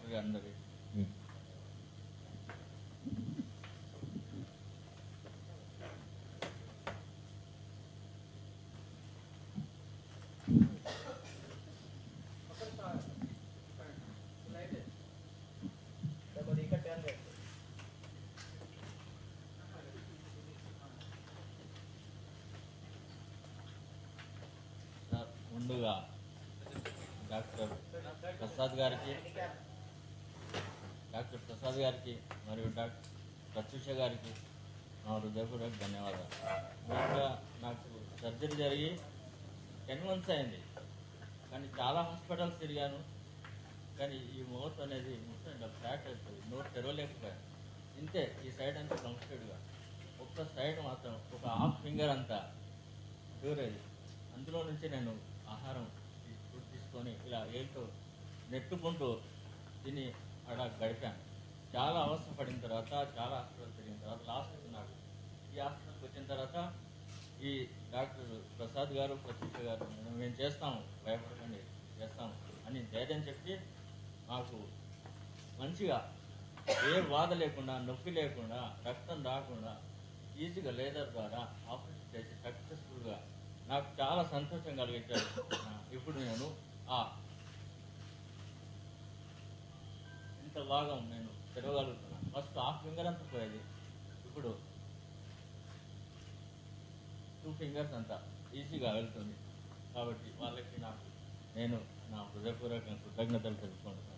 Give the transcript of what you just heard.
Doctor గారి ముందుగా doctor Prasad గారికి మరియు డాక్టర్ ప్రత్యూష గారికి నా హృదయపూర్వక ధన్యవాదాలు. ఇంకా నాకు సర్జరీ జరిగి 10 months అయింది, కానీ చాలా హాస్పిటల్స్ తిరిగాను. కానీ ఈ మౌత్ అనేది మొత్తం ఇలా ఫ్లాట్ అయిపోయింది, నోరు తెరవలేకపోయాను. ఇంతే, ఈ సైడ్ అంతా కంప్లీట్గా, ఒక్క సైడ్ మాత్రం ఒక హాఫ్ ఫింగర్ అంతా దూరేది. అందులో నుంచి నేను ఆహారం ఫుడ్ తీసుకొని ఇలా ఏళ్ళతో నెట్టుకుంటూ తిని అలా గడిపాను. చాలా అవస్థ పడిన తర్వాత, చాలా హాస్పిటల్ తిరిగిన తర్వాత లాస్ట్కి నాకు ఈ హాస్పిటల్కి వచ్చిన తర్వాత ఈ డాక్టర్ ప్రసాద్ గారు, ప్రత్యూష గారు మేము చేస్తాము, భయపడకండి, చేస్తాము అని ధైర్యం చెప్పి మాకు మంచిగా ఏ బాధ లేకుండా, నొప్పి లేకుండా, రక్తం రాకుండా ఈజీగా లేజర్ ద్వారా ఆపరేషన్ చేసి సక్సెస్ఫుల్గా నాకు చాలా సంతోషం కలిగించారు. ఇప్పుడు నేను ఇంత భాగం నేను తెరవగలుగుతున్నాను. ఫస్ట్ హాఫ్ ఫింగర్ అంతా పోయేది, ఇప్పుడు 2 fingers అంతా ఈజీగా వెళ్తుంది. కాబట్టి వాళ్ళకి నేను నా హృదయపూర్వక కృతజ్ఞతలు తెలుపుకుంటున్నాను.